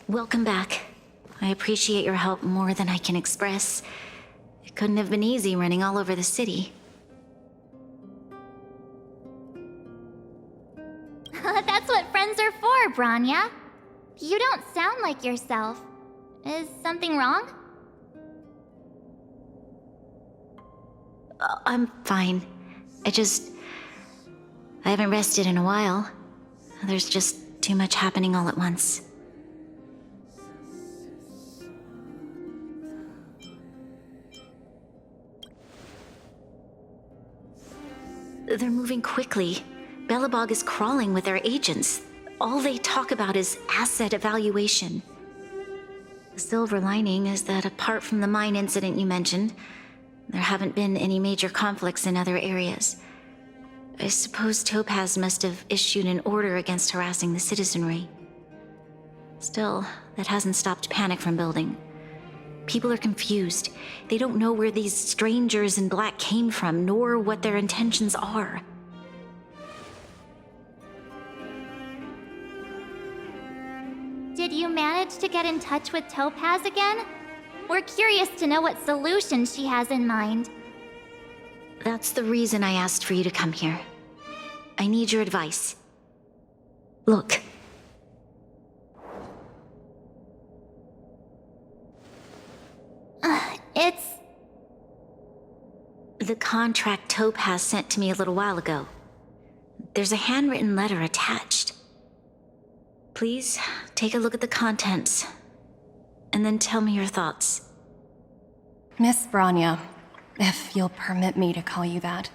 Welcome back. I appreciate your help more than I can express. It couldn't have been easy running all over the city. That's what friends are for, Branya. You don't sound like yourself. Is something wrong? I'm fine. I haven't rested in a while. There's just too much happening all at once. They're moving quickly. Belobog is crawling with their agents. All they talk about is asset evaluation. The silver lining is that apart from the mine incident you mentioned, there haven't been any major conflicts in other areas. I suppose Topaz must have issued an order against harassing the citizenry. Still, that hasn't stopped panic from building. People are confused. They don't know where these strangers in black came from, nor what their intentions are. Did you manage to get in touch with Topaz again? We're curious to know what solution she has in mind. That's the reason I asked for you to come here. I need your advice. Look. It's... The contract Topaz sent to me a little while ago. There's a handwritten letter attached. Please, take a look at the contents, and then tell me your thoughts. Miss Branya, if you'll permit me to call you that,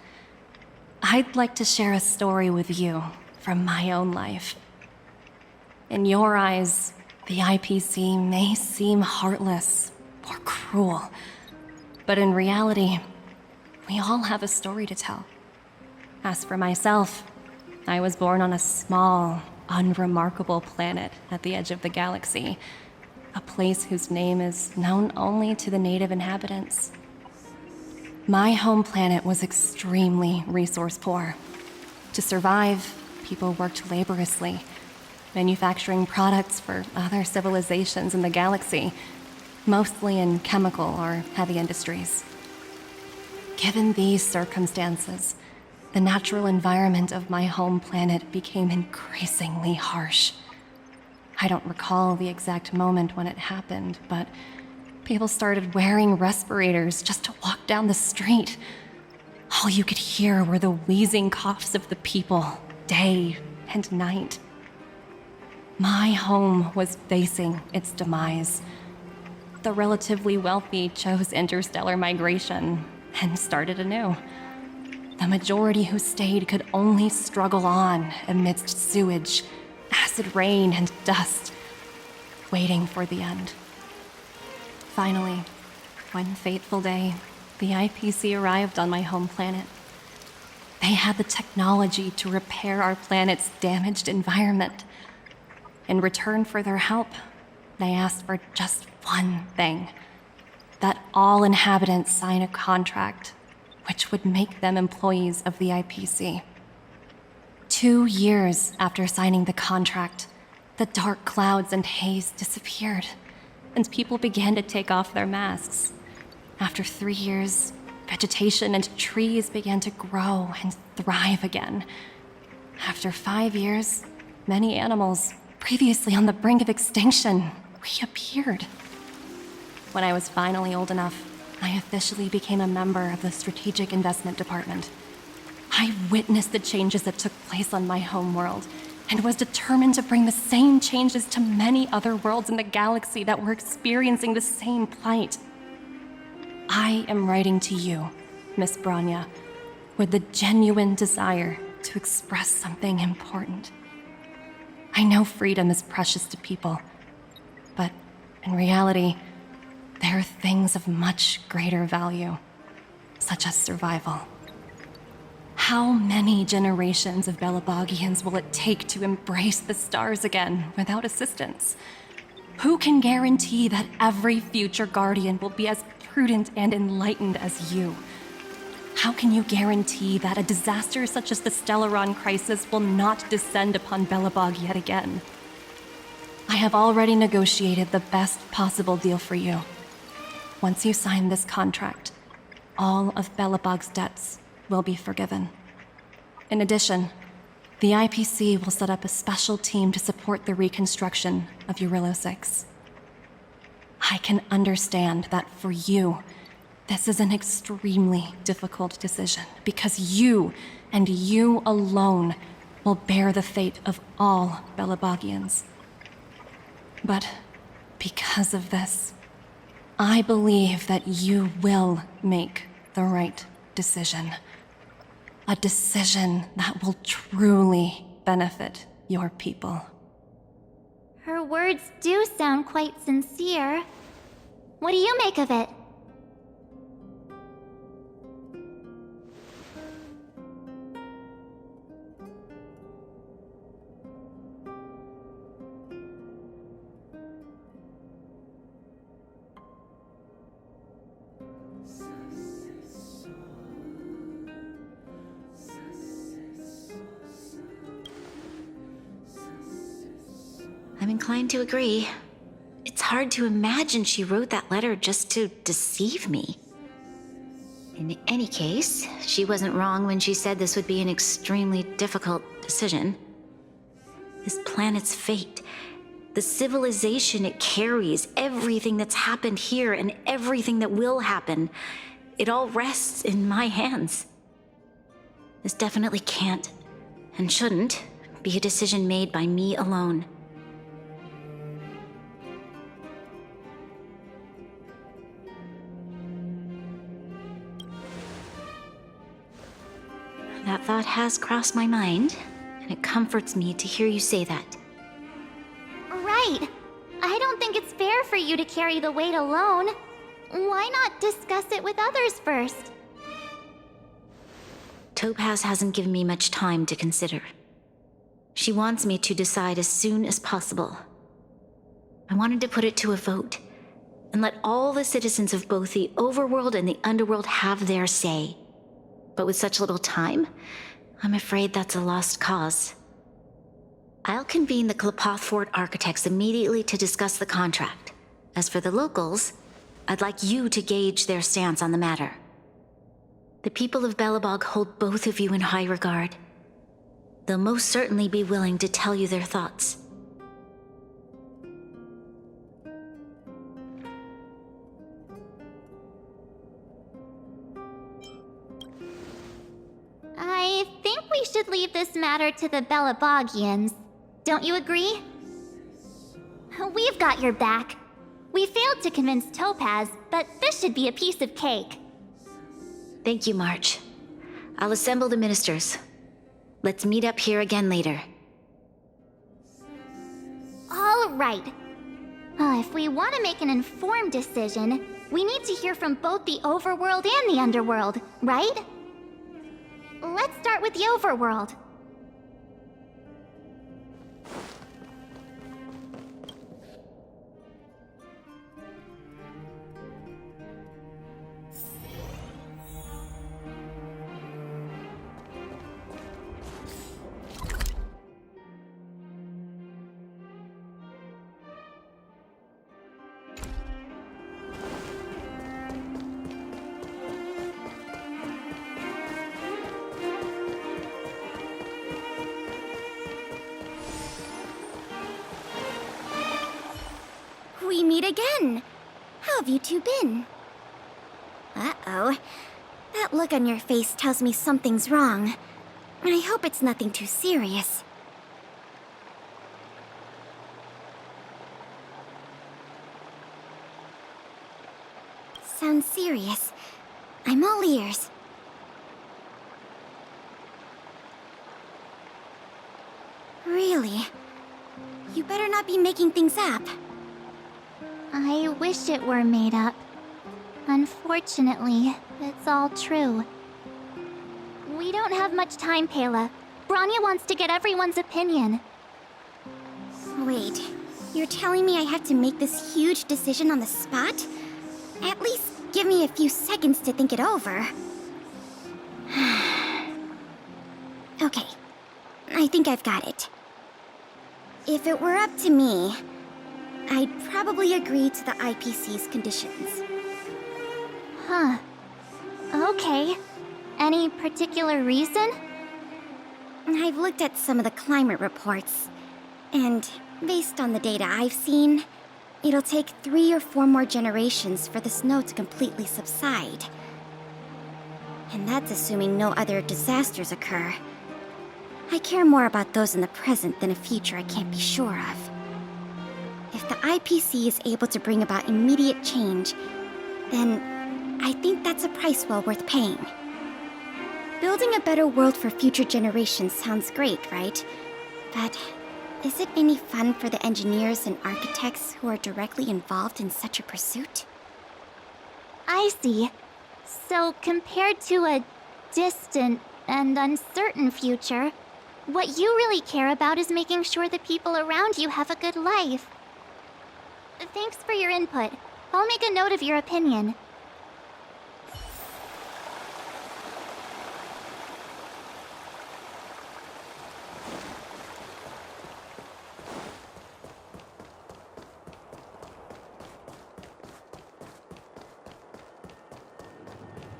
I'd like to share a story with you from my own life. In your eyes, the IPC may seem heartless or cruel, but in reality, we all have a story to tell. As for myself, I was born on a small, unremarkable planet at the edge of the galaxy, a place whose name is known only to the native inhabitants. My home planet was extremely resource poor. To survive, people worked laboriously, manufacturing products for other civilizations in the galaxy, mostly in chemical or heavy industries. Given these circumstances, the natural environment of my home planet became increasingly harsh. I don't recall the exact moment when it happened, but people started wearing respirators just to walk down the street. All you could hear were the wheezing coughs of the people, day and night. My home was facing its demise. The relatively wealthy chose interstellar migration and started anew. The majority who stayed could only struggle on amidst sewage, acid rain, and dust, waiting for the end. Finally, one fateful day, the IPC arrived on my home planet. They had the technology to repair our planet's damaged environment. In return for their help, they asked for just one thing: that all inhabitants sign a contract which would make them employees of the IPC. 2 years after signing the contract, the dark clouds and haze disappeared, and people began to take off their masks. After 3 years, vegetation and trees began to grow and thrive again. After 5 years, many animals, previously on the brink of extinction, reappeared. When I was finally old enough, I officially became a member of the Strategic Investment Department. I witnessed the changes that took place on my homeworld, and was determined to bring the same changes to many other worlds in the galaxy that were experiencing the same plight. I am writing to you, Miss Branya, with the genuine desire to express something important. I know freedom is precious to people, but in reality, there are things of much greater value, such as survival. How many generations of Belobogians will it take to embrace the stars again without assistance? Who can guarantee that every future Guardian will be as prudent and enlightened as you? How can you guarantee that a disaster such as the Stellaron crisis will not descend upon Belobog yet again? I have already negotiated the best possible deal for you. Once you sign this contract, all of Belobog's debts will be forgiven. In addition, the IPC will set up a special team to support the reconstruction of Eurillo 6. I can understand that for you, this is an extremely difficult decision because you, and you alone, will bear the fate of all Belobogians. But because of this, I believe that you will make the right decision. A decision that will truly benefit your people. Her words do sound quite sincere. What do you make of it? I'm inclined to agree. It's hard to imagine she wrote that letter just to deceive me. In any case, she wasn't wrong when she said this would be an extremely difficult decision. This planet's fate, the civilization it carries, everything that's happened here and everything that will happen, it all rests in my hands. This definitely can't, and shouldn't, be a decision made by me alone. That thought has crossed my mind, and it comforts me to hear you say that. Right. I don't think it's fair for you to carry the weight alone. Why not discuss it with others first? Topaz hasn't given me much time to consider. She wants me to decide as soon as possible. I wanted to put it to a vote, and let all the citizens of both the overworld and the underworld have their say. But with such little time, I'm afraid that's a lost cause. I'll convene the Klapoth Fort architects immediately to discuss the contract. As for the locals, I'd like you to gauge their stance on the matter. The people of Belobog hold both of you in high regard. They'll most certainly be willing to tell you their thoughts. I think we should leave this matter to the Belobogians. Don't you agree? We've got your back. We failed to convince Topaz, but this should be a piece of cake. Thank you, March. I'll assemble the ministers. Let's meet up here again later. All right. If we want to make an informed decision, we need to hear from both the overworld and the underworld, right? Let's start with the overworld. We meet again. How have you two been? Uh-oh. That look on your face tells me something's wrong. I hope it's nothing too serious. Sounds serious. I'm all ears. Really? You better not be making things up. I wish it were made up. Unfortunately, it's all true. We don't have much time, Pela. Branya wants to get everyone's opinion. Wait, you're telling me I have to make this huge decision on the spot? At least give me a few seconds to think it over. Okay, I think I've got it. If it were up to me, I'd probably agree to the IPC's conditions. Huh. Okay. Any particular reason? I've looked at some of the climate reports, and based on the data I've seen, it'll take 3 or 4 more generations for the snow to completely subside. And that's assuming no other disasters occur. I care more about those in the present than a future I can't be sure of. If the IPC is able to bring about immediate change, then I think that's a price well worth paying. Building a better world for future generations sounds great, right? But is it any fun for the engineers and architects who are directly involved in such a pursuit? I see. So compared to a distant and uncertain future, what you really care about is making sure the people around you have a good life. Thanks for your input. I'll make a note of your opinion.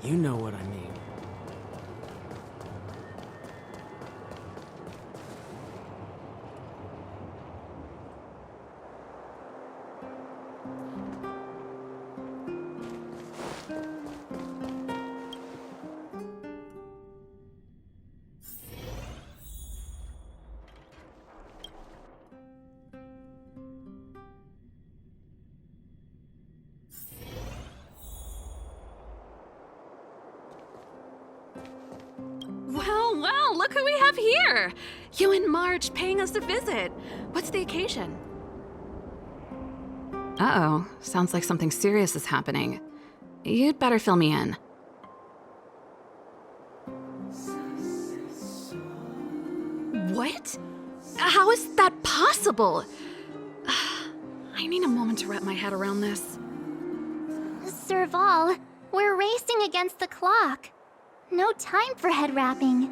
You know what I mean. Well, look who we have here! You and Marge paying us a visit. What's the occasion? Uh-oh, sounds like something serious is happening. You'd better fill me in. What? How is that possible? I need a moment to wrap my head around this. Serval, we're racing against the clock. No time for head wrapping.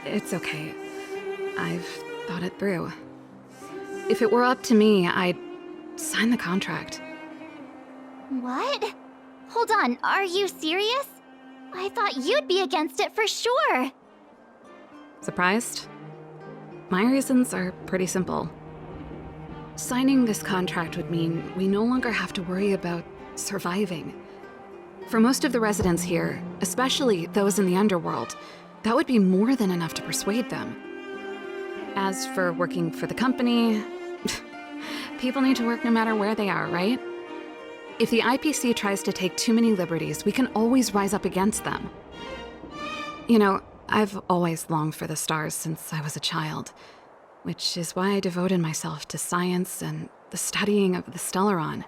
It's okay. I've thought it through. If it were up to me, I'd sign the contract. What? Hold on, are you serious? I thought you'd be against it for sure. Surprised? My reasons are pretty simple. Signing this contract would mean we no longer have to worry about surviving. For most of the residents here, especially those in the underworld, that would be more than enough to persuade them. As for working for the company, people need to work no matter where they are, right? If the IPC tries to take too many liberties, we can always rise up against them. You know, I've always longed for the stars since I was a child, which is why I devoted myself to science and the studying of the Stellaron.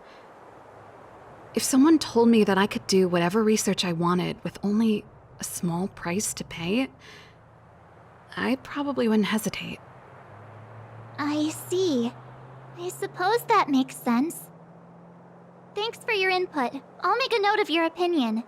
If someone told me that I could do whatever research I wanted with only a small price to pay, I probably wouldn't hesitate. I see. I suppose that makes sense. Thanks for your input. I'll make a note of your opinion.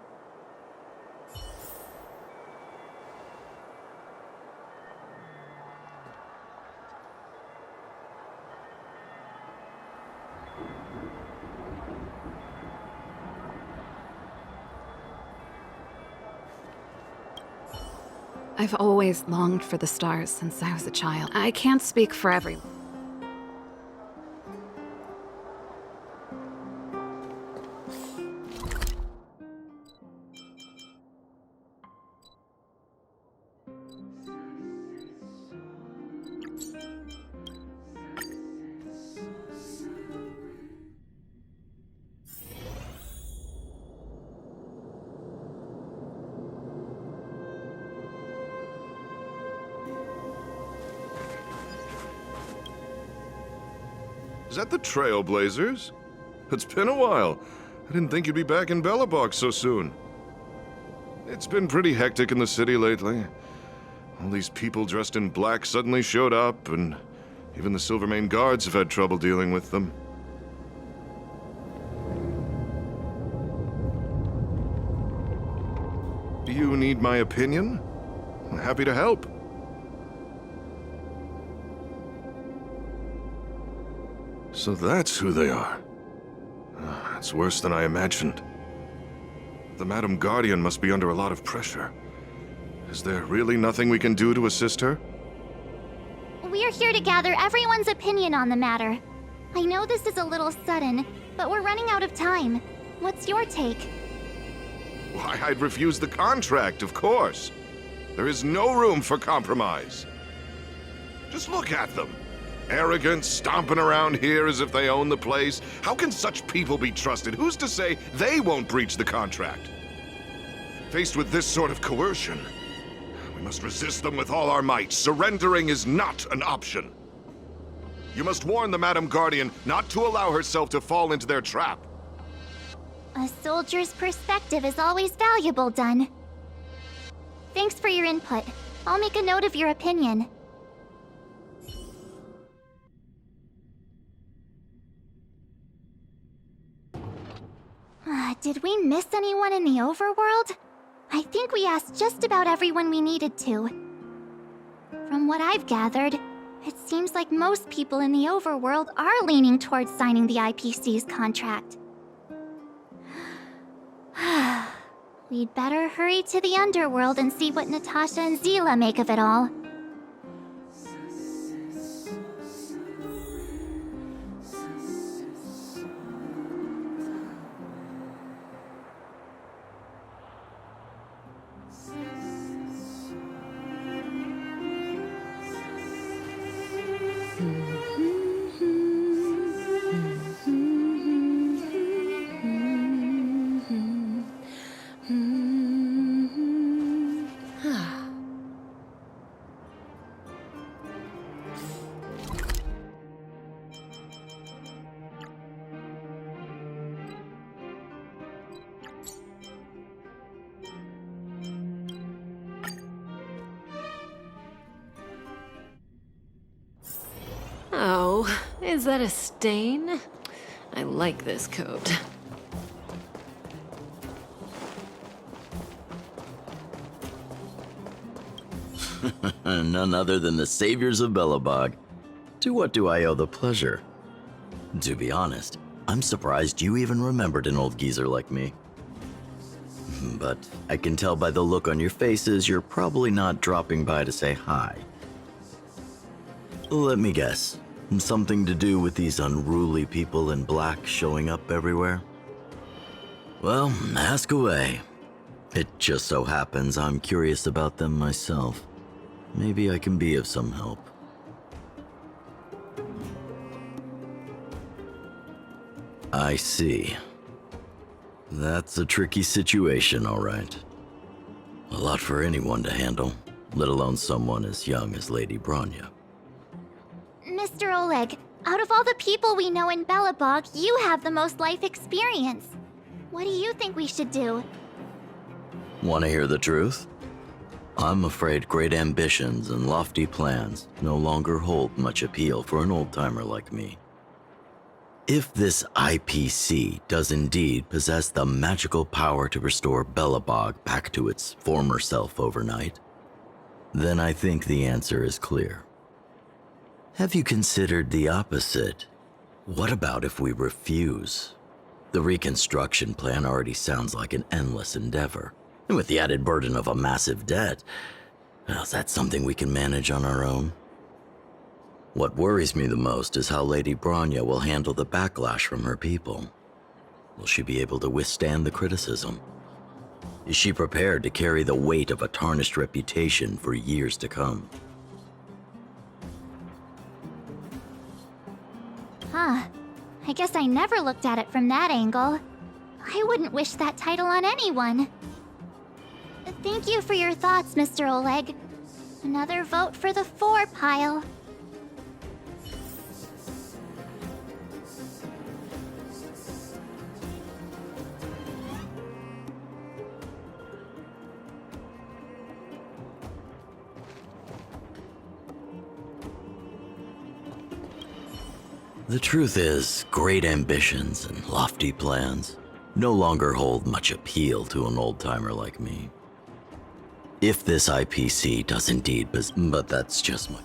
I've always longed for the stars since I was a child. I can't speak for everyone. Is that the Trailblazers? It's been a while. I didn't think you'd be back in Belobog so soon. It's been pretty hectic in the city lately. All these people dressed in black suddenly showed up, and even the Silvermane guards have had trouble dealing with them. Do you need my opinion? I'm happy to help. So that's who they are. It's worse than I imagined. The Madam Guardian must be under a lot of pressure. Is there really nothing we can do to assist her? We're here to gather everyone's opinion on the matter. I know this is a little sudden, but we're running out of time. What's your take? Why, I'd refuse the contract, of course. There is no room for compromise. Just look at them. Arrogant, stomping around here as if they own the place. How can such people be trusted? Who's to say they won't breach the contract? Faced with this sort of coercion, we must resist them with all our might. Surrendering is not an option. You must warn the Madam Guardian not to allow herself to fall into their trap. A soldier's perspective is always valuable, Dun. Thanks for your input. I'll make a note of your opinion. Did we miss anyone in the overworld? I think we asked just about everyone we needed to. From what I've gathered, it seems like most people in the overworld are leaning towards signing the IPC's contract. We'd better hurry to the underworld and see what Natasha and Zila make of it all. Oh, is that a stain? I like this coat. None other than the saviors of Belobog. To what do I owe the pleasure? To be honest, I'm surprised you even remembered an old geezer like me. But I can tell by the look on your faces you're probably not dropping by to say hi. Let me guess. Something to do with these unruly people in black showing up everywhere? Well, ask away. It just so happens I'm curious about them myself. Maybe I can be of some help. I see. That's a tricky situation, all right. A lot for anyone to handle, let alone someone as young as Lady Bronya. Mr. Oleg, out of all the people we know in Belobog, you have the most life experience. What do you think we should do? Want to hear the truth? I'm afraid great ambitions and lofty plans no longer hold much appeal for an old-timer like me. If this IPC does indeed possess the magical power to restore Belobog back to its former self overnight, then I think the answer is clear. Have you considered the opposite? What about if we refuse? The reconstruction plan already sounds like an endless endeavor. And with the added burden of a massive debt, well, is that something we can manage on our own? What worries me the most is how Lady Bronya will handle the backlash from her people. Will she be able to withstand the criticism? Is she prepared to carry the weight of a tarnished reputation for years to come? Huh. I guess I never looked at it from that angle. I wouldn't wish that title on anyone. Thank you for your thoughts, Mr. Oleg. Another vote for the 4 pile. The truth is, great ambitions and lofty plans no longer hold much appeal to an old-timer like me. If this IPC does indeed, but that's just my...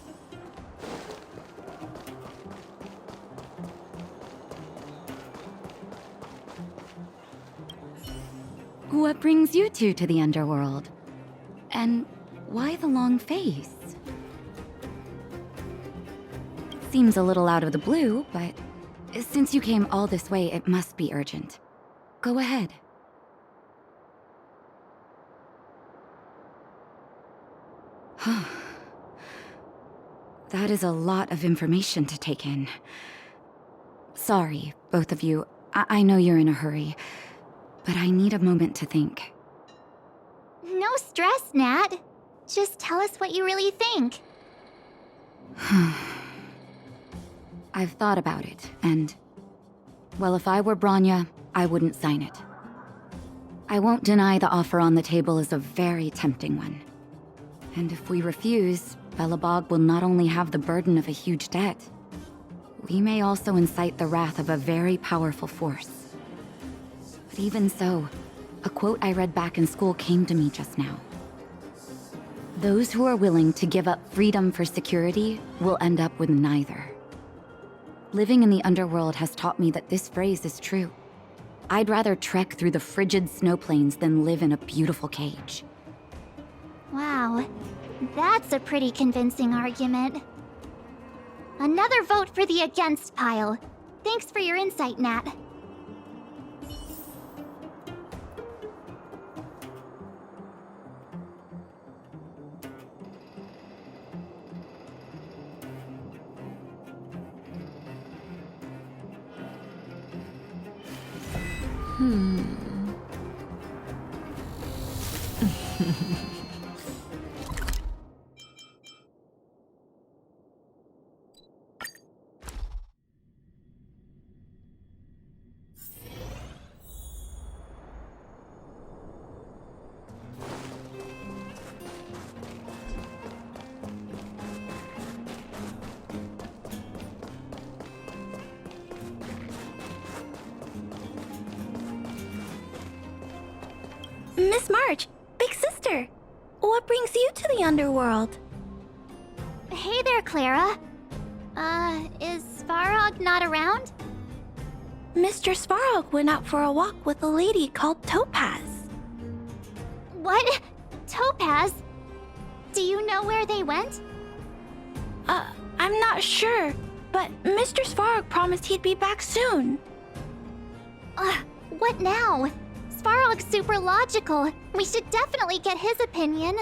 What brings you two to the underworld? And why the long face? Seems a little out of the blue, but since you came all this way, it must be urgent. Go ahead. That is a lot of information to take in. Sorry, both of you. I know you're in a hurry, but I need a moment to think. No stress, Nat. Just tell us what you really think. I've thought about it, and... well, if I were Bronya, I wouldn't sign it. I won't deny the offer on the table is a very tempting one. And if we refuse, Belobog will not only have the burden of a huge debt, we may also incite the wrath of a very powerful force. But even so, a quote I read back in school came to me just now. Those who are willing to give up freedom for security will end up with neither. Living in the underworld has taught me that this phrase is true. I'd rather trek through the frigid snow plains than live in a beautiful cage. Wow, that's a pretty convincing argument. Another vote for the against pile. Thanks for your insight, Nat. Miss March, big sister, what brings you to the underworld? Hey there, Clara. Is Svarog not around? Mr. Svarog went out for a walk with a lady called Topaz. What? Topaz? Do you know where they went? I'm not sure, but Mr. Svarog promised he'd be back soon. What now? Svarog's super logical. We should definitely get his opinion.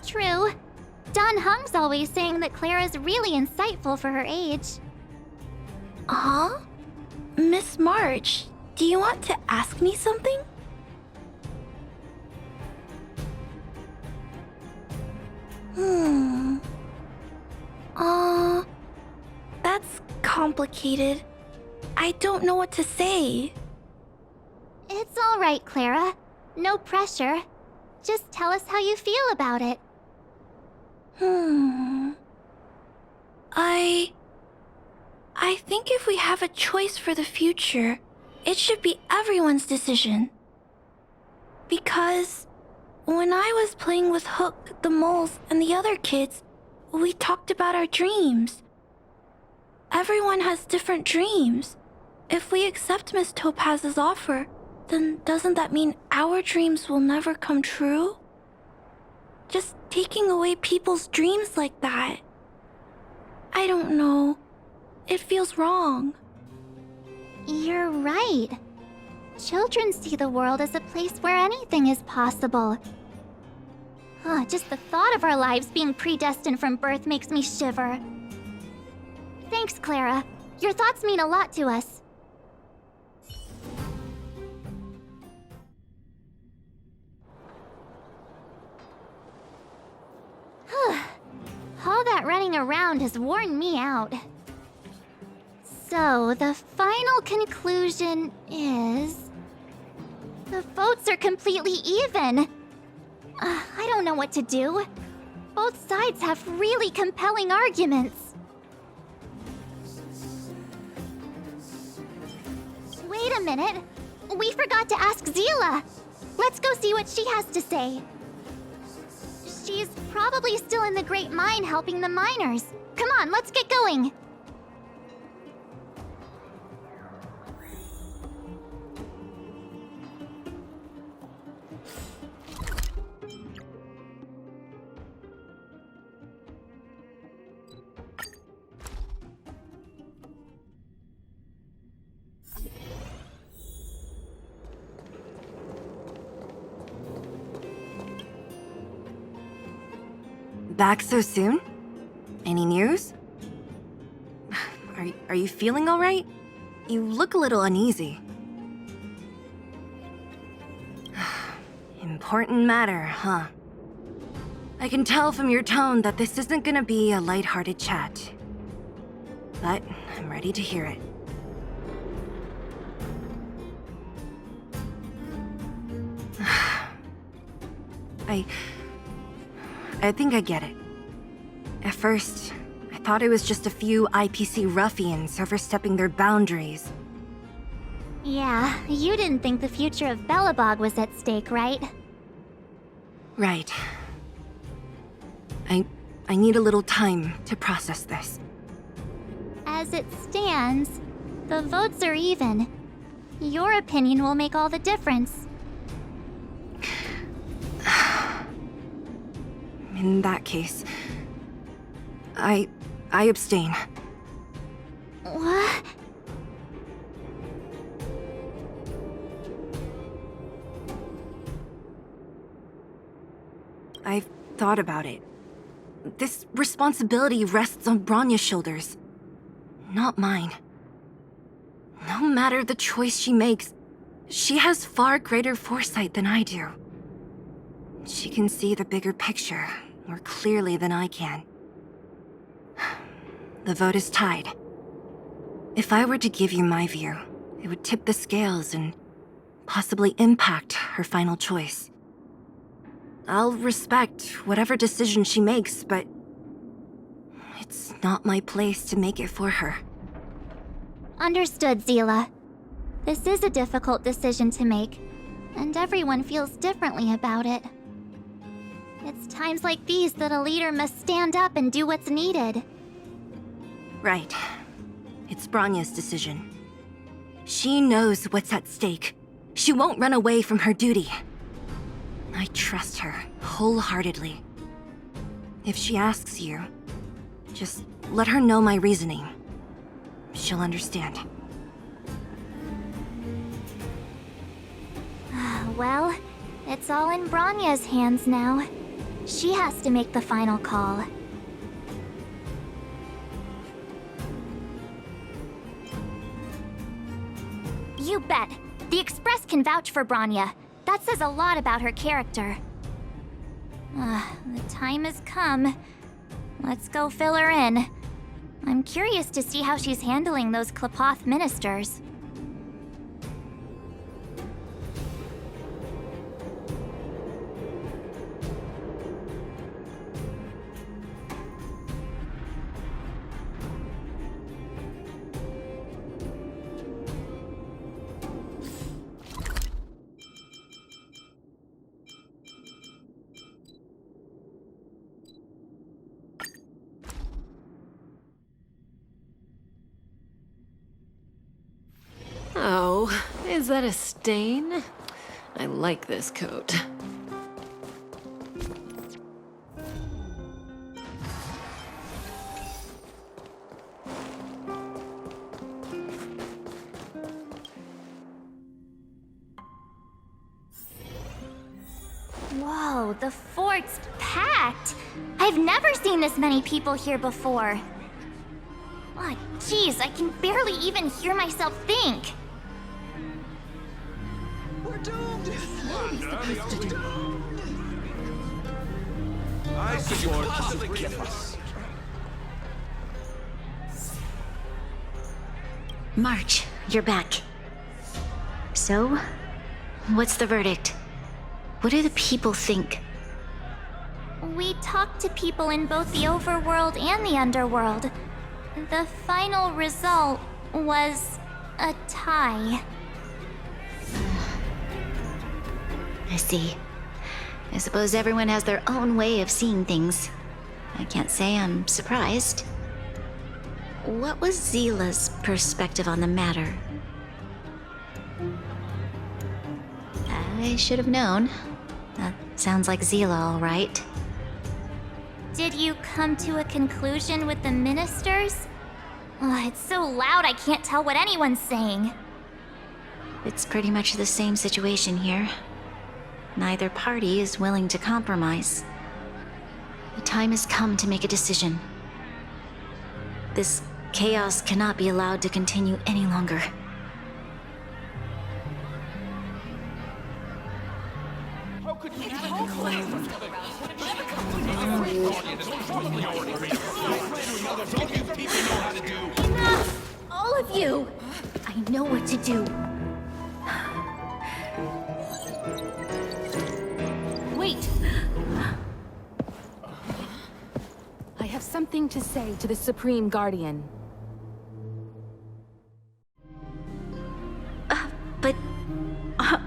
True. Don Hung's always saying that Clara's really insightful for her age. Huh? Miss March, do you want to ask me something? That's complicated. I don't know what to say. It's all right, Clara. No pressure. Just tell us how you feel about it. I think if we have a choice for the future, it should be everyone's decision. Because when I was playing with Hook, the moles, and the other kids, we talked about our dreams. Everyone has different dreams. If we accept Miss Topaz's offer, then doesn't that mean our dreams will never come true? Just taking away people's dreams like that. I don't know. It feels wrong. You're right. Children see the world as a place where anything is possible. Just the thought of our lives being predestined from birth makes me shiver. Thanks, Clara. Your thoughts mean a lot to us. All that running around has worn me out. So, the final conclusion is... the votes are completely even. I don't know what to do. Both sides have really compelling arguments. Wait a minute. We forgot to ask Zila. Let's go see what she has to say. She's probably still in the Great Mine helping the miners. Come on, let's get going. back so soon? Any news? Are you feeling all right? You look a little uneasy. Important matter, huh? I can tell from your tone that this isn't gonna be a lighthearted chat. But I'm ready to hear it. I think I get it. At first, I thought it was just a few IPC ruffians overstepping their boundaries. Yeah, you didn't think the future of Belobog was at stake, right? Right. I need a little time to process this. As it stands, the votes are even. Your opinion will make all the difference. In that case, I abstain. What? I've thought about it. This responsibility rests on Bronya's shoulders, not mine. No matter the choice she makes, she has far greater foresight than I do. She can see the bigger picture more clearly than I can. The vote is tied. If I were to give you my view, it would tip the scales and possibly impact her final choice. I'll respect whatever decision she makes, but it's not my place to make it for her. Understood, Zila. This is a difficult decision to make, and everyone feels differently about it. It's times like these that a leader must stand up and do what's needed. Right. It's Bronya's decision. She knows what's at stake. She won't run away from her duty. I trust her wholeheartedly. If she asks you, just let her know my reasoning. She'll understand. Well, it's all in Bronya's hands now. She has to make the final call. You bet. The Express can vouch for Bronya. That says a lot about her character. The time has come. Let's go fill her in. I'm curious to see how she's handling those Klapoth ministers. Oh, is that a stain? I like this coat. Whoa, the fort's packed! I've never seen this many people here before. Oh, jeez, I can barely even hear myself think. We're doomed! I support possibly get us. March, you're back. So, what's the verdict? What do the people think? We talked to people in both the overworld and the underworld. The final result was a tie. I see. I suppose everyone has their own way of seeing things. I can't say I'm surprised. What was Zila's perspective on the matter? I should have known. That sounds like Zila, all right. Did you come to a conclusion with the ministers? Oh, it's so loud I can't tell what anyone's saying. It's pretty much the same situation here. Neither party is willing to compromise. The time has come to make a decision. This chaos cannot be allowed to continue any longer. How could you Enough! All of you! I know what to do. Wait! I have something to say to the Supreme Guardian. But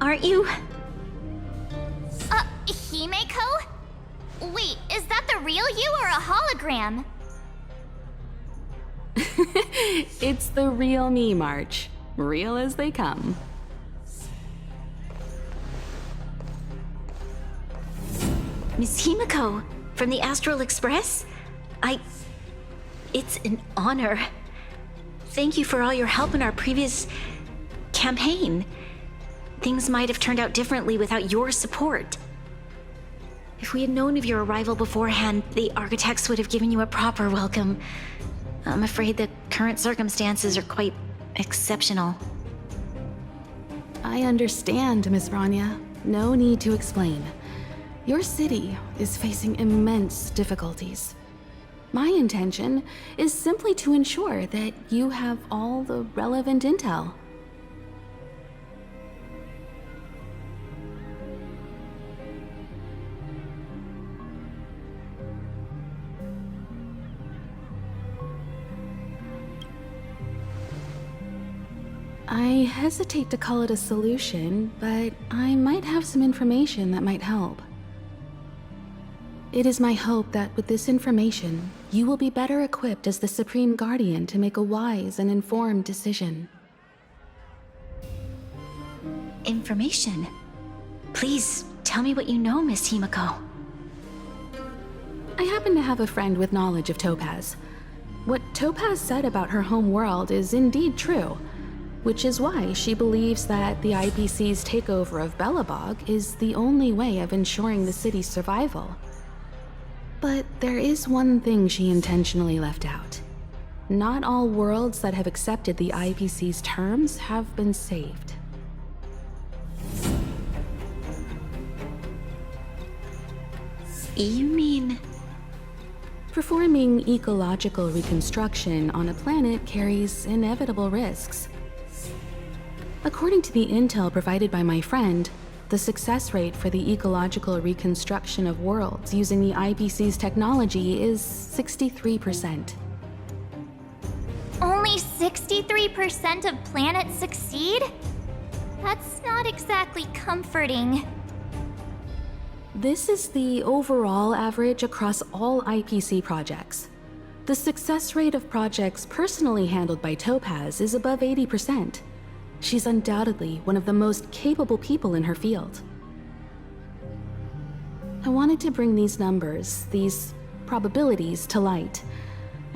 aren't you? Himeko? Wait, is that the real you or a hologram? It's the real me, March. Real as they come. Miss Himeko, from the Astral Express? It's an honor. Thank you for all your help in our previous campaign. Things might have turned out differently without your support. If we had known of your arrival beforehand, the architects would have given you a proper welcome. I'm afraid the current circumstances are quite exceptional. I understand, Miss Rania. No need to explain. Your city is facing immense difficulties. My intention is simply to ensure that you have all the relevant intel. I hesitate to call it a solution, but I might have some information that might help. It is my hope that with this information, you will be better equipped as the Supreme Guardian to make a wise and informed decision. Information? Please, tell me what you know, Miss Himeko. I happen to have a friend with knowledge of Topaz. What Topaz said about her home world is indeed true, which is why she believes that the IPC's takeover of Belobog is the only way of ensuring the city's survival. But there is one thing she intentionally left out. Not all worlds that have accepted the IPC's terms have been saved. You mean? Performing ecological reconstruction on a planet carries inevitable risks. According to the intel provided by my friend, the success rate for the ecological reconstruction of worlds using the IPC's technology is 63%. Only 63% of planets succeed? That's not exactly comforting. This is the overall average across all IPC projects. The success rate of projects personally handled by Topaz is above 80%. She's undoubtedly one of the most capable people in her field. I wanted to bring these numbers, these probabilities, to light.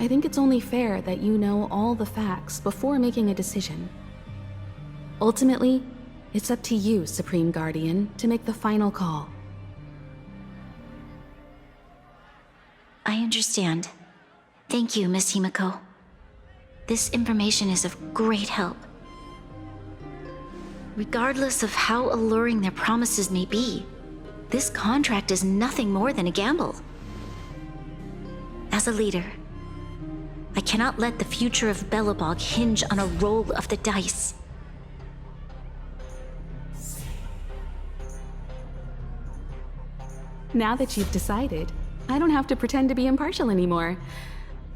I think it's only fair that you know all the facts before making a decision. Ultimately, it's up to you, Supreme Guardian, to make the final call. I understand. Thank you, Miss Himeko. This information is of great help. Regardless of how alluring their promises may be, this contract is nothing more than a gamble. As a leader, I cannot let the future of Belobog hinge on a roll of the dice. Now that you've decided, I don't have to pretend to be impartial anymore.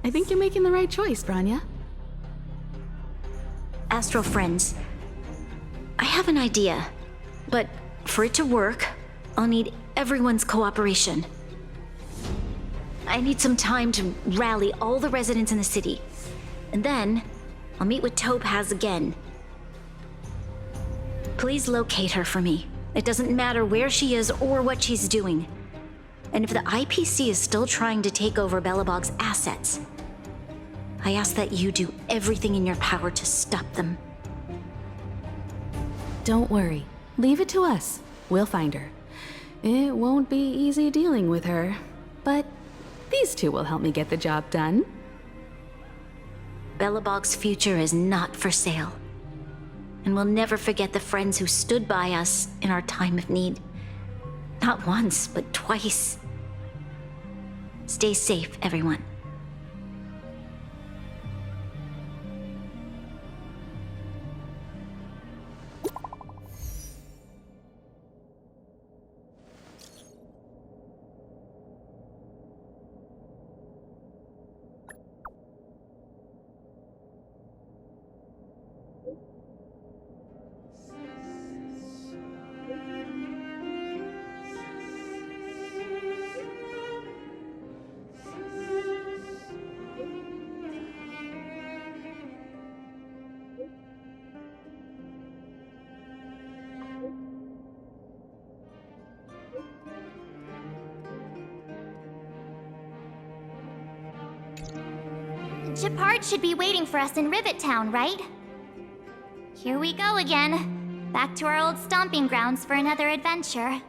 I think you're making the right choice, Branya. Astral friends, I have an idea, but for it to work, I'll need everyone's cooperation. I need some time to rally all the residents in the city, and then I'll meet with Topaz again. Please locate her for me. It doesn't matter where she is or what she's doing. And if the IPC is still trying to take over Belobog's assets, I ask that you do everything in your power to stop them. Don't worry. Leave it to us. We'll find her. It won't be easy dealing with her, but These two will help me get the job done. Belobog's future is not for sale. And we'll never forget the friends who stood by us in our time of need. Not once, but twice. Stay safe, everyone. Gepard should be waiting for us in Rivet Town, right? Here we go again. Back to our old stomping grounds for another adventure.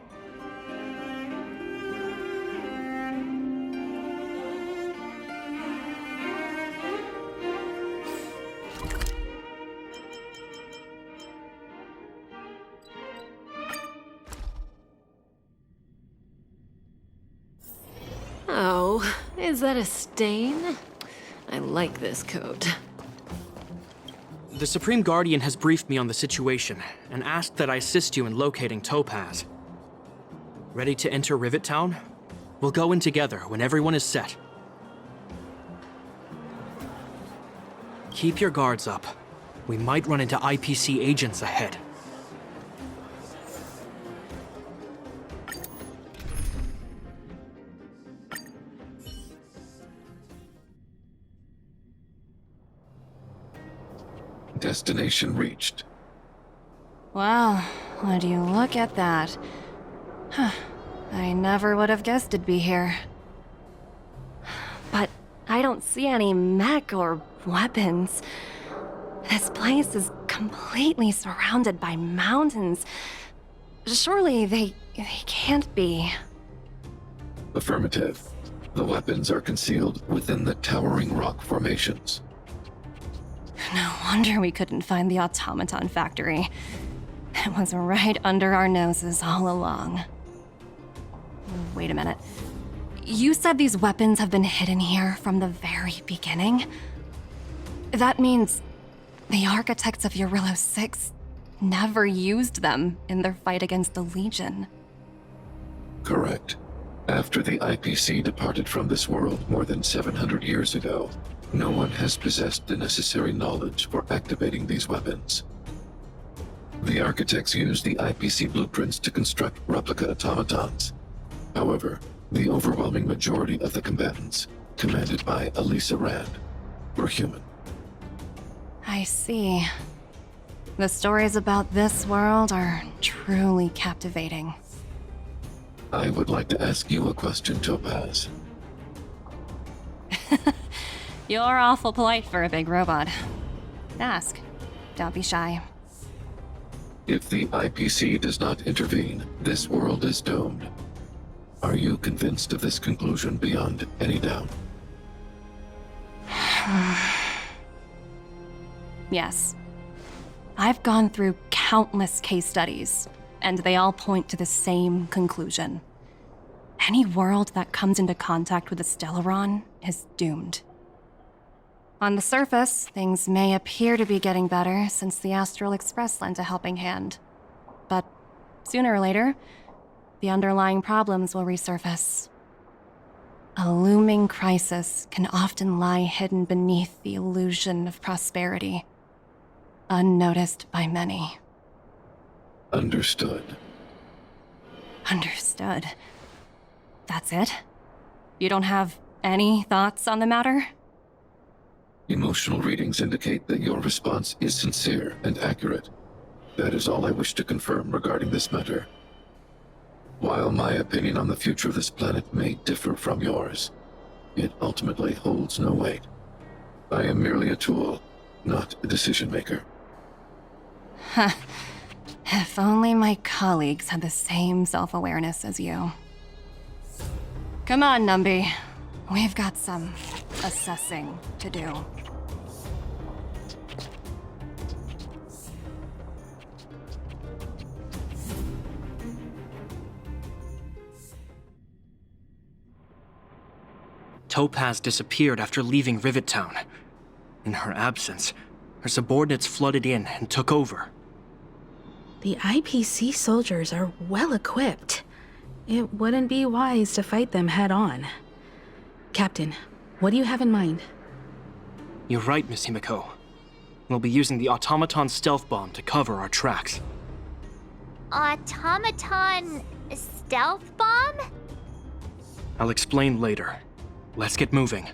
Oh, is that a stain? I like this coat. The Supreme Guardian has briefed me on the situation and asked that I assist you in locating Topaz. Ready to enter Rivet Town? We'll go in together when everyone is set. Keep your guards up. We might run into IPC agents ahead. Destination reached. Well, would you look at that? Huh. I never would have guessed it'd be here. But I don't see any mech or weapons. This place is completely surrounded by mountains. Surely they can't be. Affirmative. The weapons are concealed within the towering rock formations. No wonder we couldn't find the automaton factory. It was right under our noses all along. Wait a minute. You said these weapons have been hidden here from the very beginning? That means the architects of Eurillo 6 never used them in their fight against the Legion. Correct. After the IPC departed from this world more than 700 years ago, no one has possessed the necessary knowledge for activating these weapons. The architects used the IPC blueprints to construct replica automatons. However, the overwhelming majority of the combatants, commanded by Elisa Rand, were human. I see. The stories about this world are truly captivating. I would like to ask you a question, Topaz. You're awful polite for a big robot. Ask. Don't be shy. If the IPC does not intervene, this world is doomed. Are you convinced of this conclusion beyond any doubt? Yes. I've gone through countless case studies, and they all point to the same conclusion. Any world that comes into contact with a Stellaron is doomed. On the surface, things may appear to be getting better since the Astral Express lent a helping hand. But sooner or later, the underlying problems will resurface. A looming crisis can often lie hidden beneath the illusion of prosperity, unnoticed by many. Understood. Understood. That's it? You don't have any thoughts on the matter? Emotional readings indicate that your response is sincere and accurate. That is all I wish to confirm regarding this matter. While my opinion on the future of this planet may differ from yours, it ultimately holds no weight. I am merely a tool, not a decision maker. Huh. If only my colleagues had the same self-awareness as you. Come on, Numby. We've got some assessing to do. Topaz disappeared after leaving Rivet Town. In her absence, her subordinates flooded in and took over. The IPC soldiers are well equipped. It wouldn't be wise to fight them head on. Captain, what do you have in mind? You're right, Miss Himiko. We'll be using the automaton stealth bomb to cover our tracks. Automaton stealth bomb? I'll explain later. Let's get moving.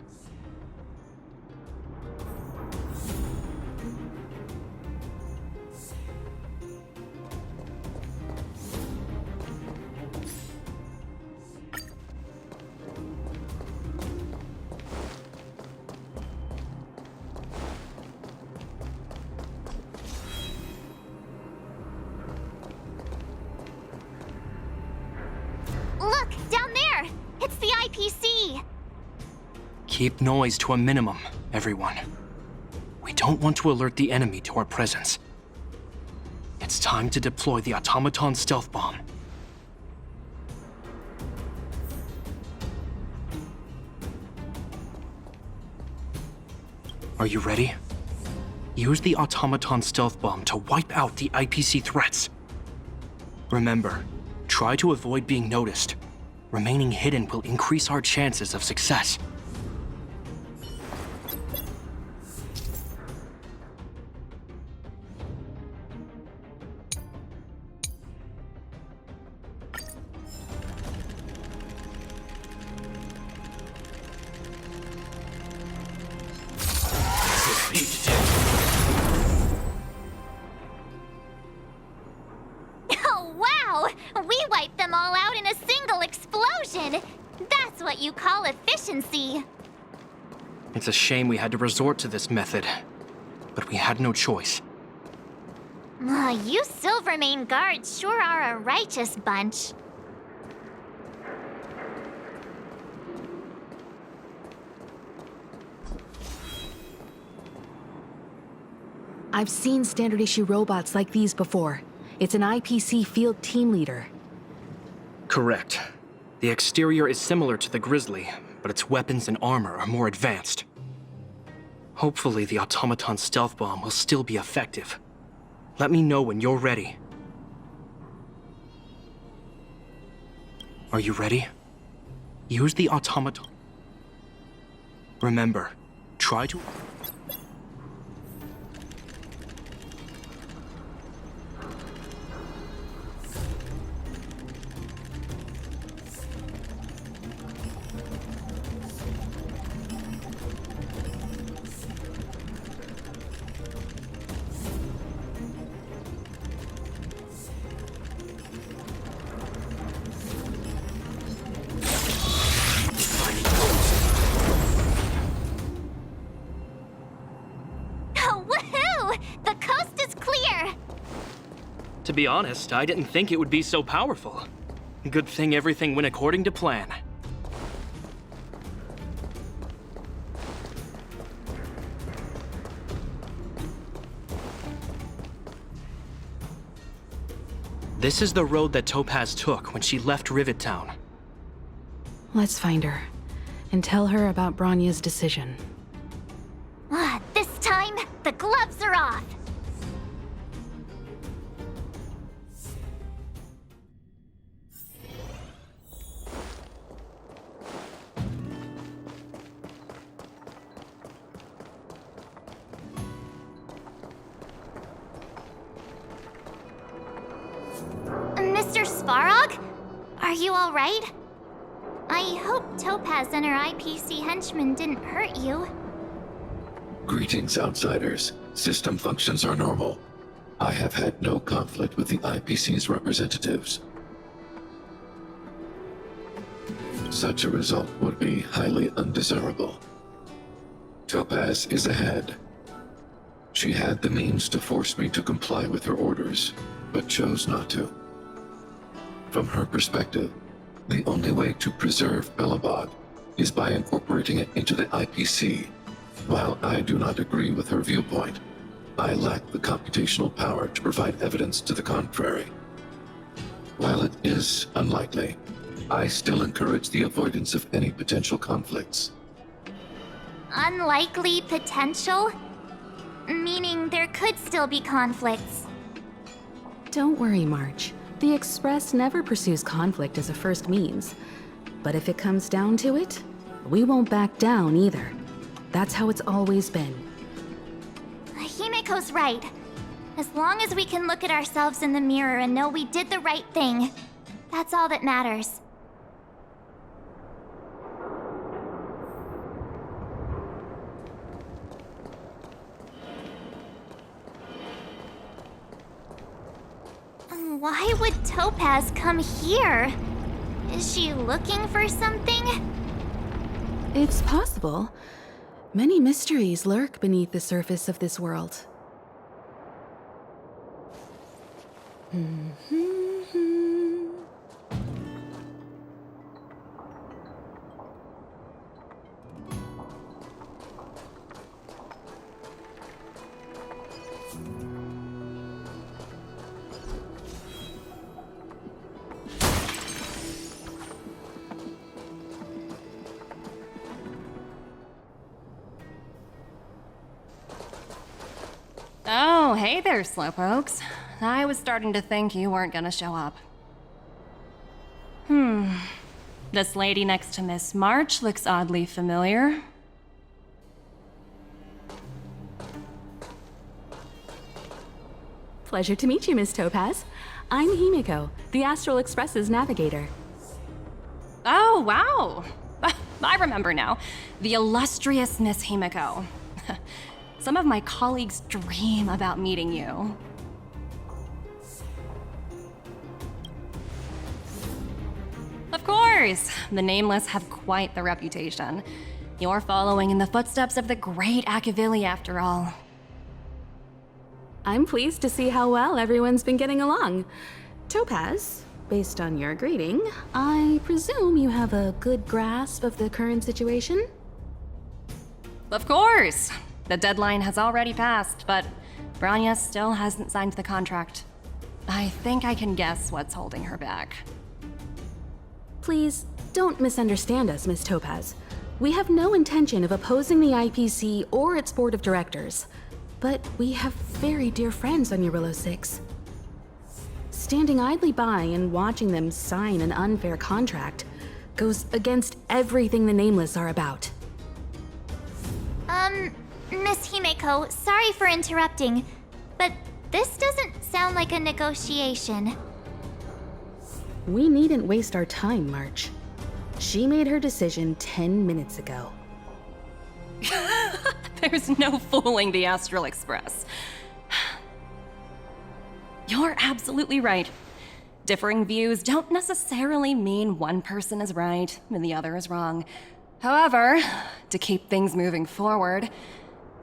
Look, down there! It's the IPC! Keep noise to a minimum, everyone. We don't want to alert the enemy to our presence. It's time to deploy the automaton stealth bomb. Are you ready? Use the automaton stealth bomb to wipe out the IPC threats. Remember, try to avoid being noticed. Remaining hidden will increase our chances of success. Oh, wow! We wiped them all out in a single explosion! That's what you call efficiency! It's a shame we had to resort to this method, but we had no choice. You Silvermane guards sure are a righteous bunch. I've seen standard issue robots like these before. It's an IPC field team leader. Correct. The exterior is similar to the Grizzly, but its weapons and armor are more advanced. Hopefully the automaton stealth bomb will still be effective. Let me know when you're ready. Are you ready? Use the automaton. Remember, try to... To be honest, I didn't think it would be so powerful. Good thing everything went according to plan. This is the road that Topaz took when she left Rivet Town. Let's find her, and tell her about Bronya's decision. This time, the gloves are off! Mr. Svarog? Are you alright? I hope Topaz and her IPC henchmen didn't hurt you. Greetings, outsiders. System functions are normal. I have had no conflict with the IPC's representatives. Such a result would be highly undesirable. Topaz is ahead. She had the means to force me to comply with her orders, but chose not to. From her perspective, the only way to preserve Belobog is by incorporating it into the IPC. While I do not agree with her viewpoint, I lack the computational power to provide evidence to the contrary. While it is unlikely, I still encourage the avoidance of any potential conflicts. Unlikely potential? Meaning there could still be conflicts. Don't worry, March. The Express never pursues conflict as a first means. But if it comes down to it, we won't back down either. That's how it's always been. Himiko's right. As long as we can look at ourselves in the mirror and know we did the right thing, that's all that matters. Why would Topaz come here? Is she looking for something? It's possible. Many mysteries lurk beneath the surface of this world. Oh, hey there, Slowpokes. I was starting to think you weren't gonna show up. This lady next to Miss March looks oddly familiar. Pleasure to meet you, Miss Topaz. I'm Himiko, the Astral Express's navigator. Oh, wow! I remember now. The illustrious Miss Himiko. Some of my colleagues dream about meeting you. Of course! The Nameless have quite the reputation. You're following in the footsteps of the great Akavili, after all. I'm pleased to see how well everyone's been getting along. Topaz, based on your greeting, I presume you have a good grasp of the current situation? Of course! The deadline has already passed, but Branya still hasn't signed the contract. I think I can guess what's holding her back. Please, don't misunderstand us, Miss Topaz. We have no intention of opposing the IPC or its board of directors, but we have very dear friends on Eurillo 6. Standing idly by and watching them sign an unfair contract goes against everything the Nameless are about. Miss Himeko, sorry for interrupting, but this doesn't sound like a negotiation. We needn't waste our time, March. She made her decision 10 minutes ago. There's no fooling the Astral Express. You're absolutely right. Differing views don't necessarily mean one person is right and the other is wrong. However, to keep things moving forward,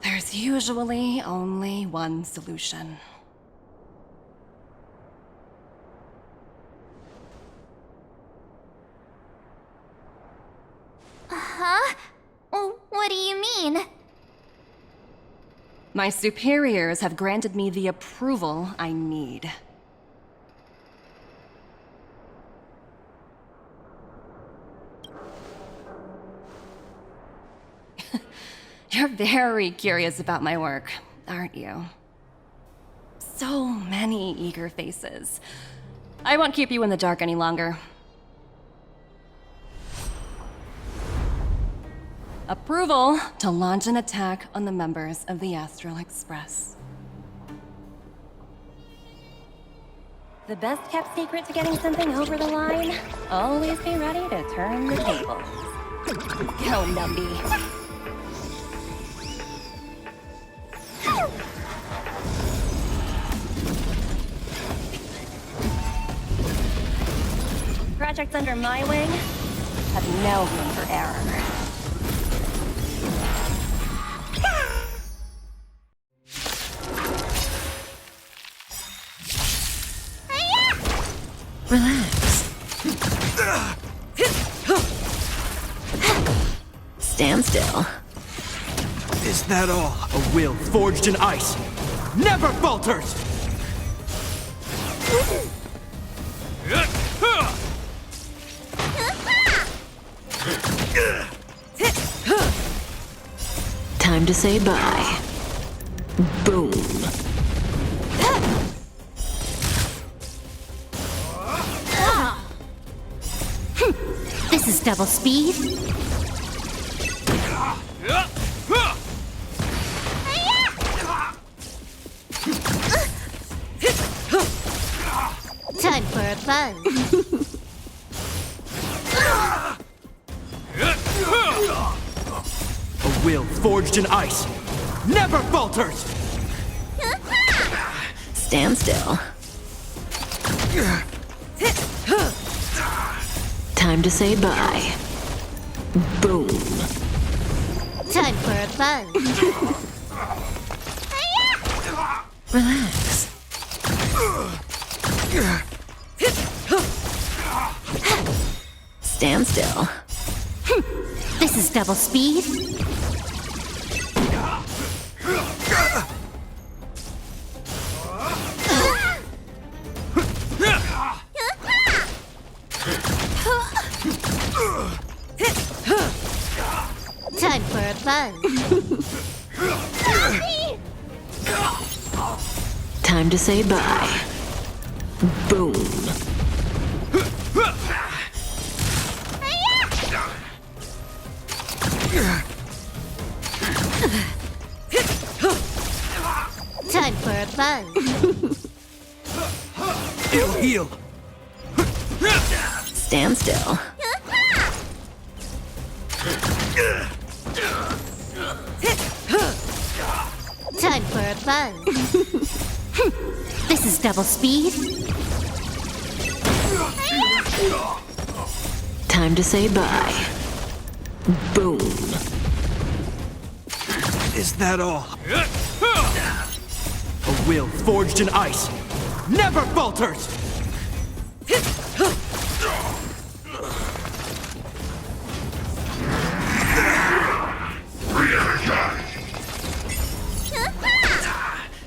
there's usually only one solution. Huh? What do you mean? My superiors have granted me the approval I need. You're very curious about my work, aren't you? So many eager faces. I won't keep you in the dark any longer. Approval to launch an attack on the members of the Astral Express. The best kept secret to getting something over the line? Always be ready to turn the tables. Go, Numby. Projects under my wing have no room for error. Relax. Stand still. Is that all? A will forged in ice never falters! Time to say bye. Boom. This is double speed. Time for a buzz. A will forged in ice never falters! Stand still. Time to say bye. Boom. Time for a buzz. Relax. Stand still. This is double speed. Time for a buzz. Time to say bye. Boom. Time for a buzz. It'll heal! Stand still. Time for a buzz. This is double speed. Time to say bye. Boom. Is that all? A will forged in ice never falters!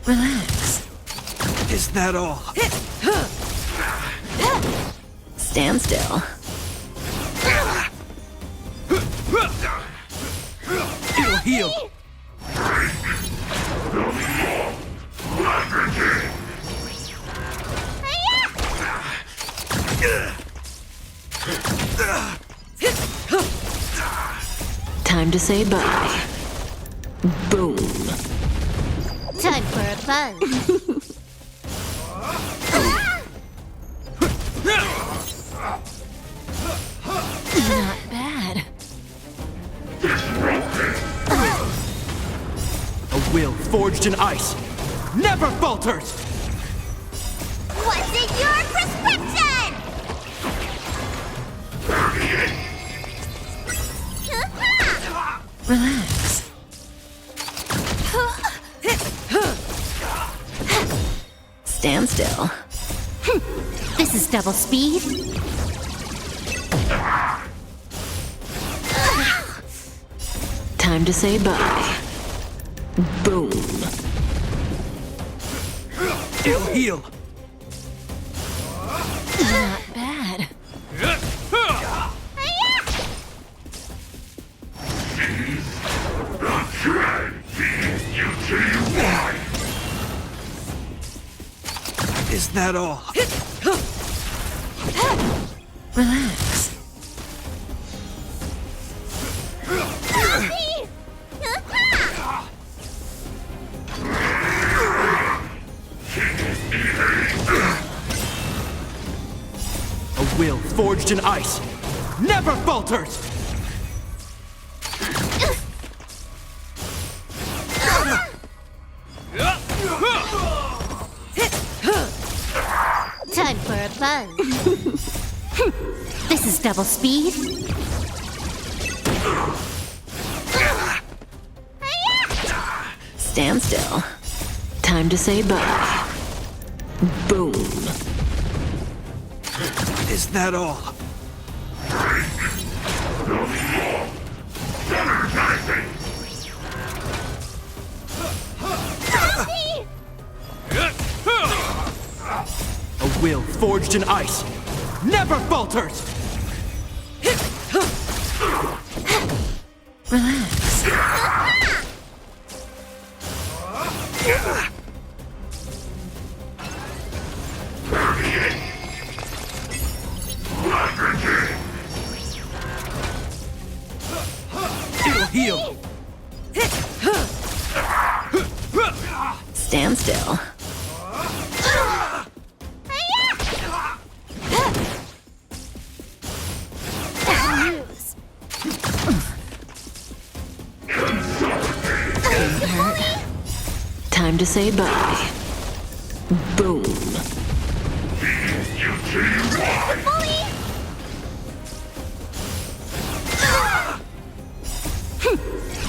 Relax. Is that all? Stand still. It'll heal! Time to say bye. Boom. Time for a buzz. Not bad. A will forged in ice never falters! What's in your prescription? Relax. Stand still. This is double speed. Time to say bye. Boom. It'll heal! Not bad. Is that all? Relax. A will forged in ice never falters! Time for a buzz. This is double speed. Stand still. Time to say bye. Boom. Is that all? A will forged in ice never falters! Relax. It'll heal! Stand still. Time to say bye. Boom.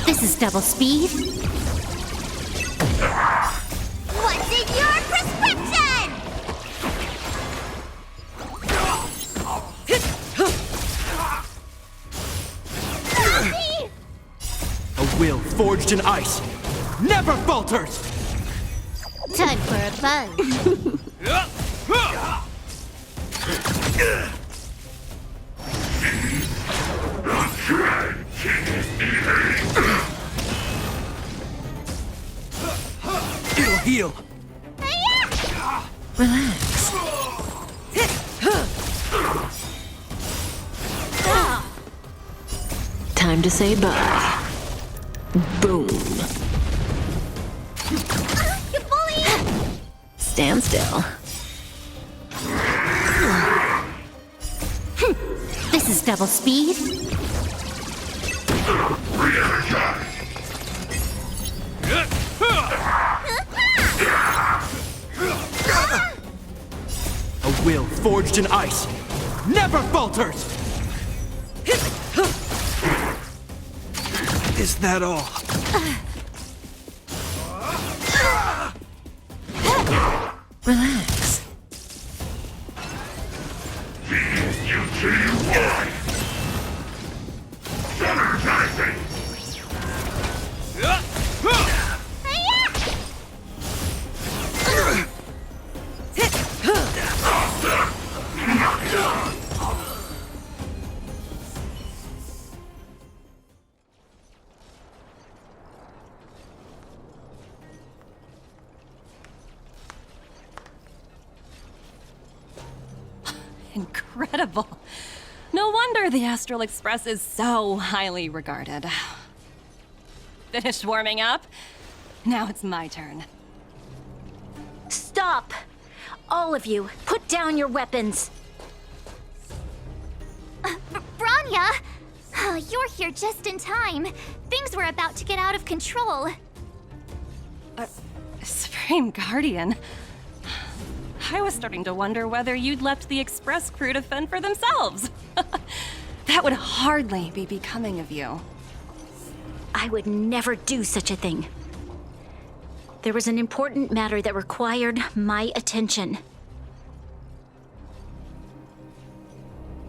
This is double speed. What's in your prescription? A will forged in ice never falters! Time for a buzz. It'll heal! Relax. Time to say bye. Boom. Stand still. This is double speed. A will forged in ice never falters! Is that all? Relax. Incredible. No wonder the Astral Express is so highly regarded. Finished warming up? Now it's my turn. Stop! All of you, put down your weapons. Branya! You're here just in time. Things were about to get out of control. Supreme Guardian. I was starting to wonder whether you'd left the Express crew to fend for themselves. That would hardly be becoming of you. I would never do such a thing. There was an important matter that required my attention.